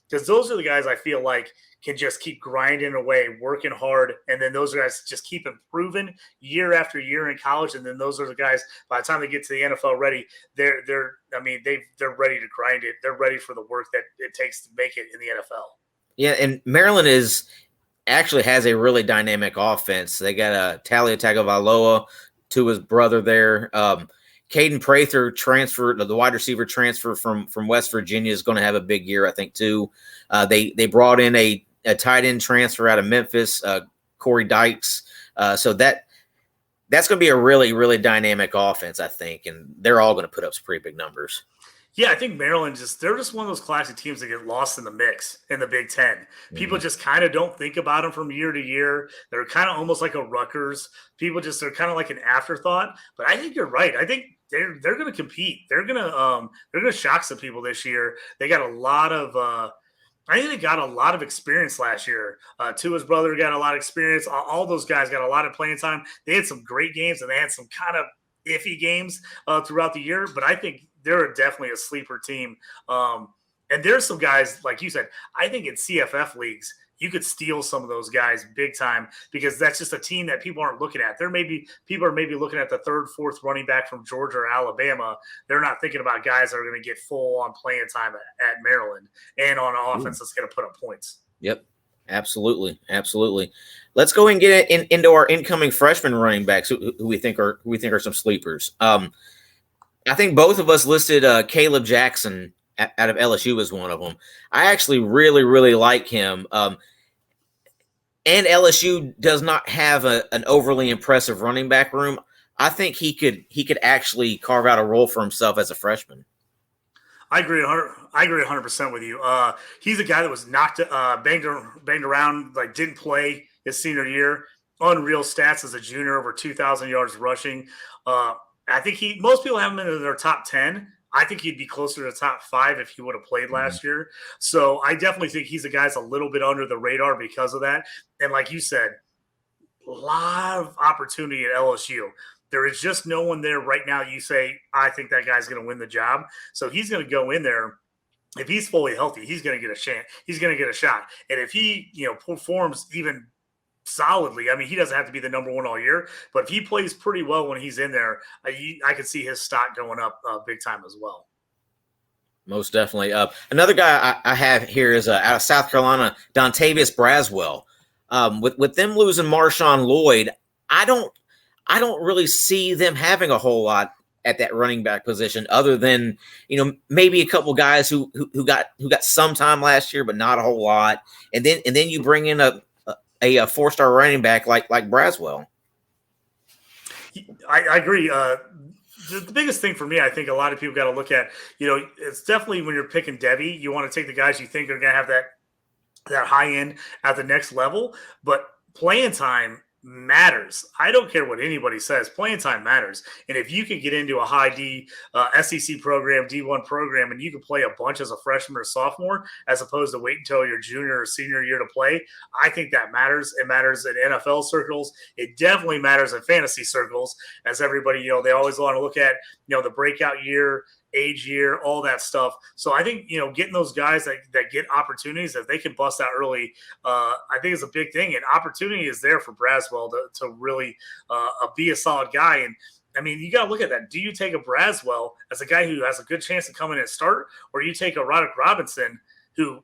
Because those are the guys I feel like can just keep grinding away, working hard, and then those guys just keep improving year after year in college. And then those are the guys, by the time they get to the NFL ready, they're ready to grind it. They're ready for the work that it takes to make it in the NFL. Yeah, and Maryland actually has a really dynamic offense. They got a Talia Tagovailoa to his brother there. Caden Prather the wide receiver transfer from West Virginia, is going to have a big year, I think, too. They brought in a tight end transfer out of Memphis, Corey Dykes. So that's going to be a really, really dynamic offense, I think, and they're all going to put up some pretty big numbers. Yeah, I think Maryland they're just one of those classic teams that get lost in the mix in the Big Ten. People just kind of don't think about them from year to year. They're kind of almost like a Rutgers. They're kind of like an afterthought. But I think you're right. I think they're going to compete. They're going to shock some people this year. They got a lot of I think they got a lot of experience last year. Tua's brother got a lot of experience. All those guys got a lot of playing time. They had some great games and they had some kind of iffy games throughout the year. But I think they're definitely a sleeper team. And there's some guys, like you said, I think in CFF leagues, you could steal some of those guys big time because that's just a team that people aren't looking at. People are maybe looking at the third, fourth running back from Georgia or Alabama. They're not thinking about guys that are going to get full on playing time at Maryland and on an offense that's going to put up points. Yep. Absolutely. Let's go and get into our incoming freshman running backs who we think are some sleepers. I think both of us listed Caleb Jackson out of LSU as one of them. I actually really, really like him. And LSU does not have an overly impressive running back room. I think he could actually carve out a role for himself as a freshman. I agree 100% with you. He's a guy that was knocked, banged around, like didn't play his senior year. Unreal stats as a junior, over 2,000 yards rushing. I think most people have him in their top 10. I think he'd be closer to the top 5 if he would have played last year. So I definitely think he's a guy that's a little bit under the radar because of that. And like you said, a lot of opportunity at LSU. There is just no one there right now. You say, I think that guy's going to win the job. So he's going to go in there. If he's fully healthy, he's going to get a chance. He's going to get a shot. And if he, performs even solidly, I mean, he doesn't have to be the number one all year, but if he plays pretty well when he's in there, I could see his stock going up big time as well. Most definitely. Another guy I have here is out of South Carolina, Dontavius Braswell. With them losing Marshawn Lloyd, I don't really see them having a whole lot at that running back position, other than maybe a couple guys who got some time last year, but not a whole lot. And then you bring in a 4-star running back like Braswell. I agree. The biggest thing for me, I think a lot of people got to look at, it's definitely when you're picking Devy, you want to take the guys you think are going to have that high end at the next level. But playing time matters. I don't care what anybody says. Playing time matters. And if you can get into a high D SEC program, D1 program, and you can play a bunch as a freshman or sophomore, as opposed to wait until your junior or senior year to play, I think that matters. It matters in NFL circles. It definitely matters in fantasy circles, as everybody, they always want to look at, the breakout year, age year, all that stuff. So I think, getting those guys that get opportunities, if they can bust out early, I think is a big thing. And opportunity is there for Braswell to really be a solid guy. And I mean, you got to look at that. Do you take a Braswell as a guy who has a good chance to come in and start, or you take a Roderick Robinson who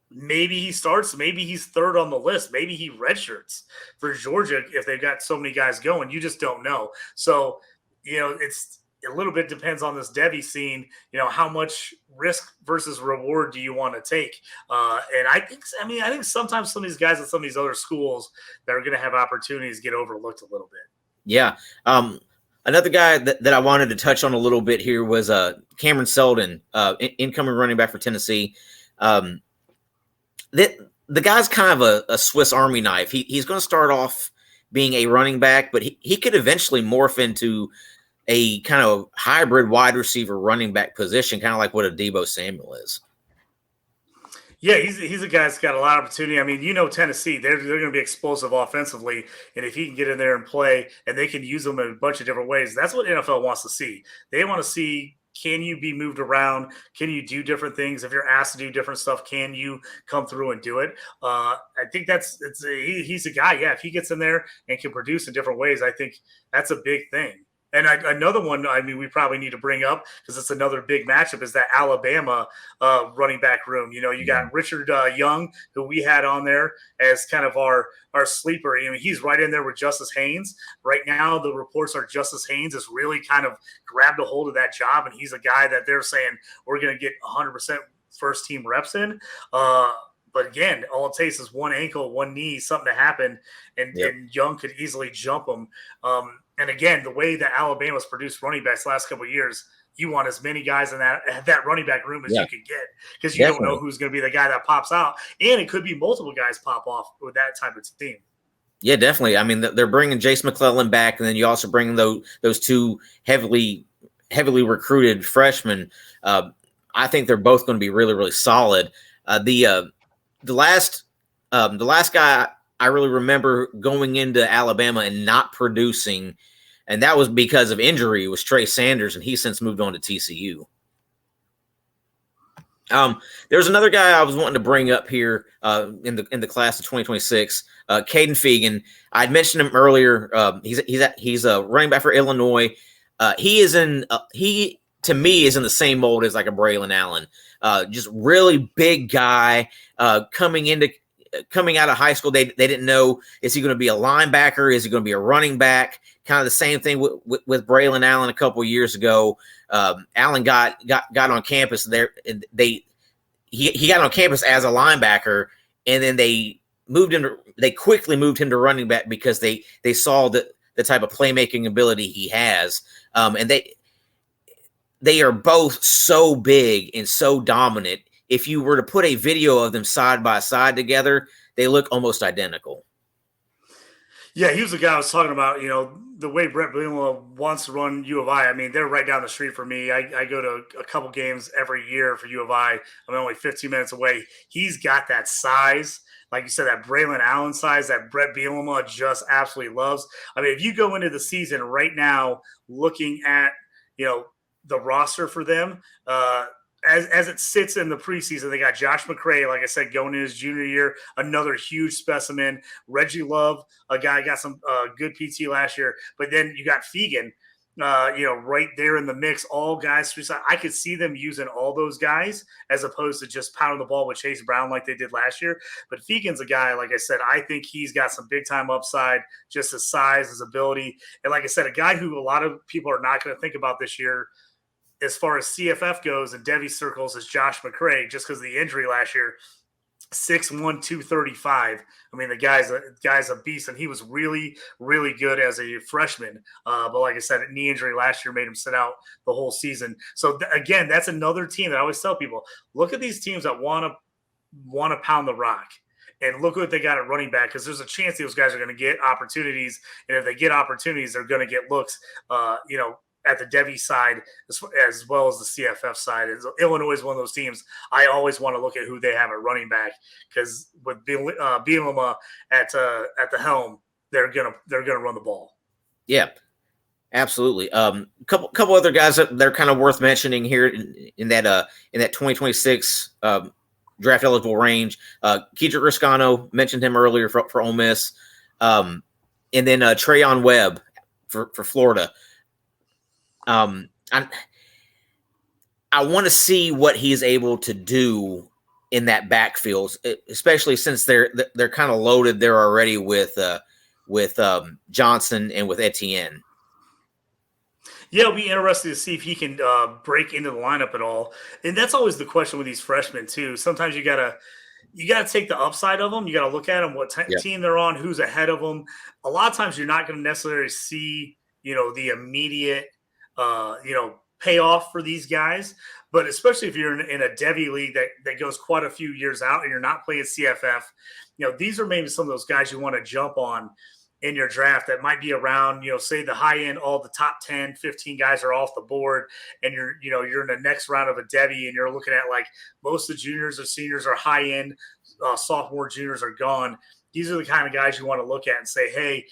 maybe he starts, maybe he's third on the list, maybe he redshirts for Georgia if they've got so many guys going? You just don't know. So, it's a little bit depends on this Devy scene, how much risk versus reward do you want to take? And I think sometimes some of these guys at some of these other schools that are going to have opportunities get overlooked a little bit. Yeah. Another guy that I wanted to touch on a little bit here was Cameron Seldon, incoming running back for Tennessee. The guy's kind of a Swiss Army knife. He's going to start off being a running back, but he could eventually morph into a kind of hybrid wide receiver running back position, kind of like what a Deebo Samuel is. Yeah, he's a guy that's got a lot of opportunity. I mean, Tennessee, they're going to be explosive offensively, and if he can get in there and play, and they can use them in a bunch of different ways, that's what NFL wants to see. They want to see, can you be moved around? Can you do different things? If you're asked to do different stuff, can you come through and do it? I think he's a guy. Yeah, if he gets in there and can produce in different ways, I think that's a big thing. And another one, we probably need to bring up, because it's another big matchup, is that Alabama running back room. You got Richard Young, who we had on there as kind of our sleeper. He's right in there with Justice Haynes. Right now, the reports are Justice Haynes has really kind of grabbed a hold of that job, and he's a guy that they're saying we're going to get 100% first-team reps in. But again, all it takes is one ankle, one knee, something to happen, and Young could easily jump him. And again, the way that Alabama's produced running backs last couple of years, you want as many guys in that running back room as you can get, because you don't know who's going to be the guy that pops out. And it could be multiple guys pop off with that type of team. Yeah, definitely. I mean, they're bringing Jace McClellan back, and then you also bring those two heavily recruited freshmen. I think they're both going to be really, really solid. The last guy I really remember going into Alabama and not producing, and that was because of injury, was Trey Sanders, and he's since moved on to TCU. There's another guy I was wanting to bring up here in the class of 2026, Caden Fegan. I'd mentioned him earlier. He's a running back for Illinois. He to me is in the same mold as like a Braylon Allen. Just really big guy coming out of high school. They didn't know, is he going to be a linebacker? Is he going to be a running back? Kind of the same thing with Braylon Allen a couple of years ago. Allen got on campus there. He got on campus as a linebacker, and then they quickly moved him to running back because they saw the type of playmaking ability he has. And they are both so big and so dominant. If you were to put a video of them side by side together, they look almost identical. Yeah, he was the guy I was talking about, the way Brett Bielema wants to run U of I. I mean, they're right down the street from me. I go to a couple games every year for U of I. I'm only 15 minutes away. He's got that size. Like you said, that Braylon Allen size that Brett Bielema just absolutely loves. I mean, if you go into the season right now looking at, the roster for them, as it sits in the preseason, they got Josh McCray, like I said, going in his junior year, another huge specimen. Reggie Love, a guy got some good PT last year. But then you got Fegan, right there in the mix, all guys. I could see them using all those guys as opposed to just pounding the ball with Chase Brown like they did last year. But Fegan's a guy, like I said, I think he's got some big-time upside, just his size, his ability. And like I said, a guy who a lot of people are not going to think about this year as far as CFF goes in Devy circles is Josh McCray, just because of the injury last year. 6'1", 235. I mean, the guy's a beast, and he was really, really good as a freshman. But like I said, a knee injury last year made him sit out the whole season. So again, that's another team that I always tell people: look at these teams that want to pound the rock. and look what they got at running back, because there's a chance those guys are going to get opportunities, and if they get opportunities, they're going to get looks. At the Devy side as well as the CFF side. Illinois is one of those teams I always want to look at who they have at running back, because with Bielema at the helm, they're gonna run the ball. Yeah, absolutely. Couple other guys that they're kind of worth mentioning here in that 2026 draft eligible range. Kedrick Riscano, mentioned him earlier for Ole Miss, and then Trayon Webb for Florida. I want to see what he's able to do in that backfield, especially since they're kind of loaded there already with Johnson and with Etienne. Yeah, it'll be interesting to see if he can break into the lineup at all. And that's always the question with these freshmen too. Sometimes you gotta take the upside of them. You gotta look at them, what team they're on, who's ahead of them. A lot of times you're not going to necessarily see the immediate payoff for these guys. But especially if you're in a Devy league that goes quite a few years out and you're not playing CFF, these are maybe some of those guys you want to jump on in your draft that might be around, say the high end, all the top 10, 15 guys are off the board, and you're in the next round of a Devy, and you're looking at like most of the juniors or seniors are high end, sophomore juniors are gone. These are the kind of guys you want to look at and say, hey,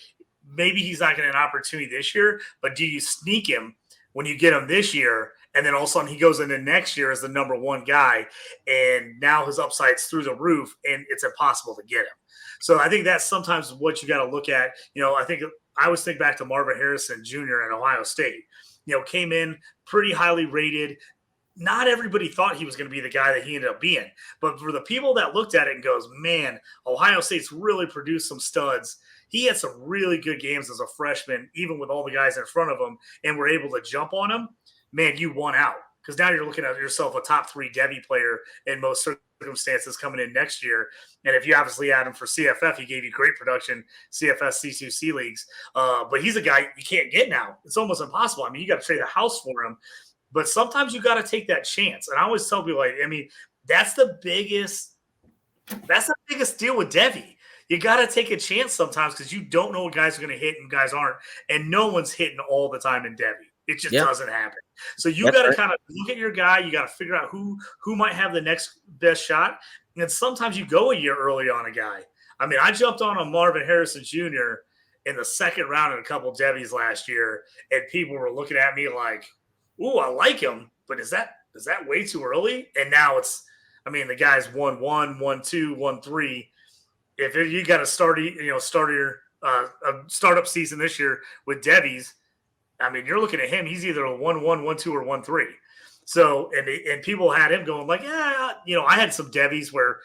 maybe he's not getting an opportunity this year, but do you sneak him when you get him this year, and then all of a sudden he goes into next year as the number one guy, and now his upside's through the roof, and it's impossible to get him. So I think that's sometimes what you got to look at. I think I always think back to Marvin Harrison Jr. at Ohio State. Came in pretty highly rated. Not everybody thought he was going to be the guy that he ended up being. But for the people that looked at it and goes, man, Ohio State's really produced some studs. He had some really good games as a freshman, even with all the guys in front of him, and were able to jump on him. Man, you won out, because now you're looking at yourself a top 3 Devy player in most circumstances coming in next year. And if you obviously add him for CFF, he gave you great production, CFS, C2C leagues. But he's a guy you can't get now. It's almost impossible. I mean, you got to trade the house for him. But sometimes you got to take that chance. And I always tell people, that's the biggest deal with Devy. You got to take a chance sometimes, because you don't know what guys are going to hit and guys aren't. And no one's hitting all the time in Devy. It just doesn't happen. So you got to kind of look at your guy. You got to figure out who might have the next best shot. And sometimes you go a year early on a guy. I mean, I jumped on a Marvin Harrison Jr. in the second round in a couple Devys last year, and people were looking at me like, "Ooh, I like him, but is that way too early?" And now the guy's 1-1, 1-2, 1-3. If you got to start your startup season this year with Devy's, you're looking at him. He's either a 1-1, 1-2, or 1-3. So, and people had him going like, I had some Devys where,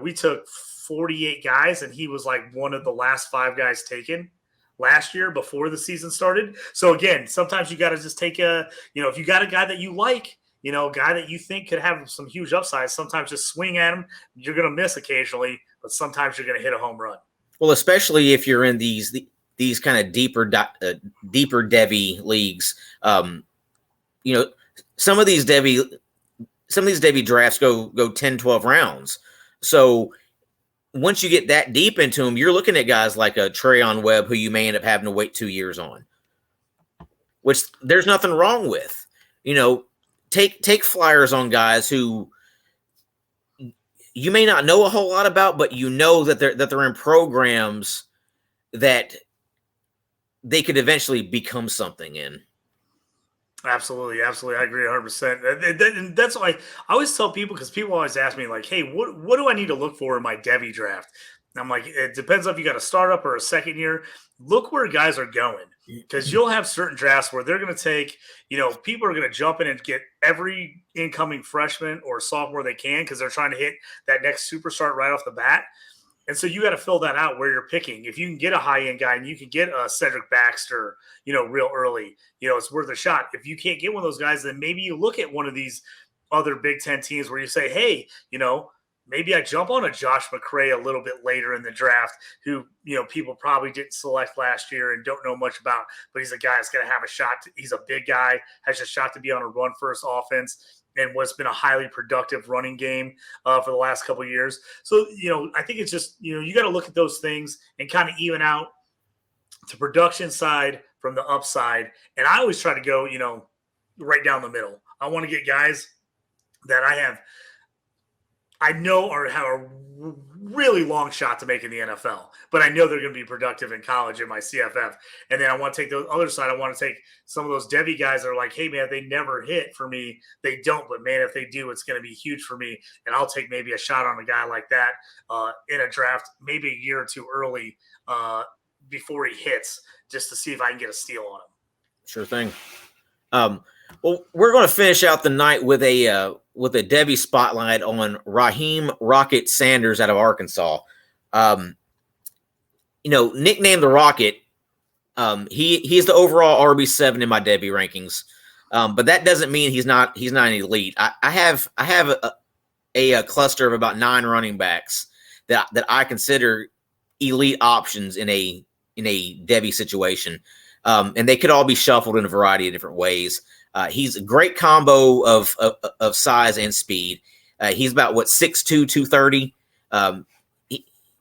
we took 48 guys, and he was like one of the last 5 guys taken last year before the season started. So again, sometimes you got to just take if you got a guy that you like, a guy that you think could have some huge upside, sometimes just swing at him. You're going to miss occasionally, but sometimes you're going to hit a home run. Well, especially if you're in these kind of deeper Devy leagues. Some of these Devy drafts go 10, 12 rounds. So once you get that deep into them, you're looking at guys like a Trayon Webb, who you may end up having to wait 2 years on, which there's nothing wrong with. Take flyers on guys who you may not know a whole lot about, but that they're in programs that they could eventually become something in. Absolutely. I agree 100%. And that's why I always tell people, because people always ask me like, hey, what do I need to look for in my Devy draft? And I'm like, it depends if you got a startup or a second year. Look where guys are going, because you'll have certain drafts where they're going to take, people are going to jump in and get every incoming freshman or sophomore they can, because they're trying to hit that next superstar right off the bat. And so you got to fill that out where you're picking. If you can get a high-end guy and you can get a Cedric Baxter, real early, it's worth a shot. If you can't get one of those guys, then maybe you look at one of these other Big Ten teams where you say, hey, maybe I jump on a Josh McCray a little bit later in the draft, who, people probably didn't select last year and don't know much about, but he's a guy that's going to have a shot. He's a big guy, has a shot to be on a run-first offense. and what's been a highly productive running game for the last couple of years. So, I think it's just, you got to look at those things and kind of even out the production side from the upside. And I always try to go, right down the middle. I want to get guys that I know have a really long shot to make in the NFL, but I know they're going to be productive in college in my CFF. And then I want to take the other side. I want to take some of those Devy guys that are like, hey, man, they never hit for me. They don't, but man, if they do, it's going to be huge for me. And I'll take maybe a shot on a guy like that in a draft, maybe a year or two early before he hits, just to see if I can get a steal on him. Sure thing. Well, we're going to finish out the night with a Devy spotlight on Raheim Rocket Sanders out of Arkansas. Nicknamed the Rocket. He's the overall RB7 in my Devy rankings. But that doesn't mean he's not an elite. I have a cluster of about 9 running backs that I consider elite options in a Devy situation. And they could all be shuffled in a variety of different ways. He's a great combo of size and speed. He's about 6'2", 230.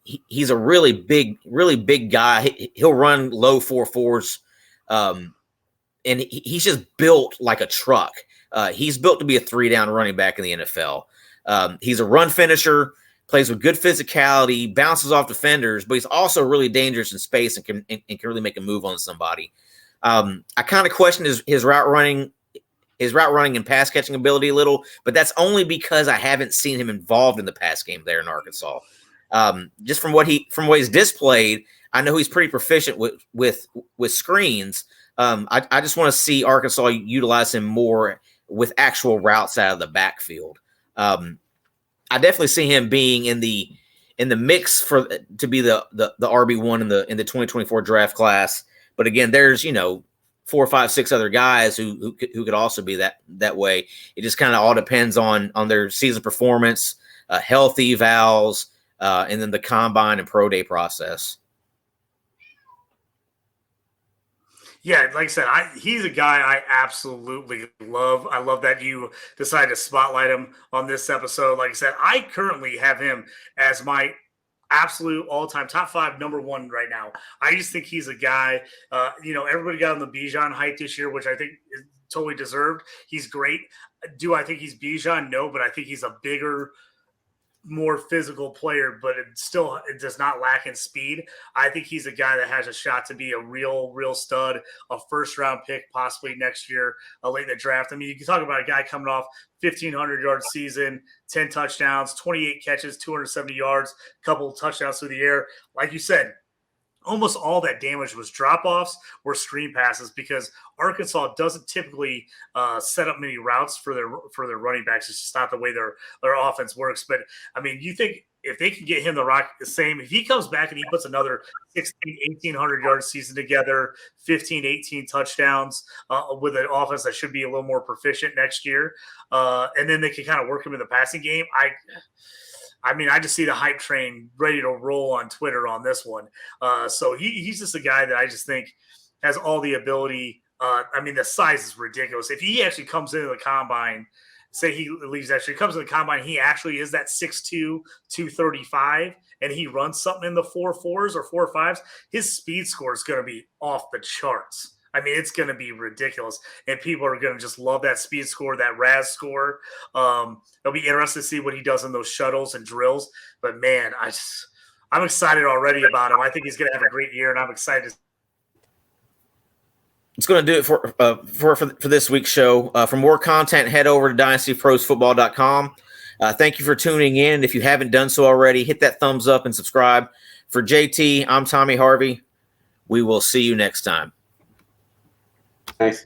He's a really big guy. He'll run low 4.4s. And he's just built like a truck. He's built to be a 3-down running back in the NFL. He's a run finisher, plays with good physicality, bounces off defenders, but he's also really dangerous in space and can really make a move on somebody. I kind of question his route running and pass catching ability a little, but that's only because I haven't seen him involved in the pass game there in Arkansas. Just from what he's displayed, I know he's pretty proficient with screens. I just want to see Arkansas utilize him more with actual routes out of the backfield. I definitely see him being in the mix to be the RB1 in the 2024 draft class. But again, there's 4, 5, 6 other guys who could also be that way. It just kind of all depends on their season performance, health evals, and then the combine and pro day process. Yeah, like I said, he's a guy I absolutely love. I love that you decided to spotlight him on this episode. Like I said, I currently have him as my absolute all-time top 5 number 1 right now. I just think he's a guy, everybody got on the Bijan hype this year, which I think is totally deserved. He's great. Do I think he's Bijan? No, but I think he's a bigger, more physical player, but it does not lack in speed. I think he's a guy that has a shot to be a real stud, a first-round pick possibly next year, late in the draft. I mean, you can talk about a guy coming off 1,500-yard season, 10 touchdowns, 28 catches, 270 yards, a couple of touchdowns through the air. Like you said, almost all that damage was drop-offs or screen passes because Arkansas doesn't typically set up many routes for their running backs. It's just not the way their offense works. But, I mean, you think if they can get him the same, if he comes back and he puts another 1,800-yard season together, 15, 18 touchdowns with an offense that should be a little more proficient next year, and then they can kind of work him in the passing game, I just see the hype train ready to roll on Twitter on this one. So he's just a guy that I just think has all the ability. The size is ridiculous. If he actually comes into the combine, comes in the combine, he actually is that 6'2", 235, and he runs something in the 4.4s or 4.5s, his speed score is going to be off the charts. I mean, it's going to be ridiculous, and people are going to just love that speed score, that RAS score. It'll be interesting to see what he does in those shuttles and drills. But, man, I'm excited already about him. I think he's going to have a great year, and I'm excited. It's going to do it for this week's show. For more content, head over to dynastyprosfootball.com. Thank you for tuning in. If you haven't done so already, hit that thumbs up and subscribe. For JT, I'm Tommy Harvey. We will see you next time. Nice.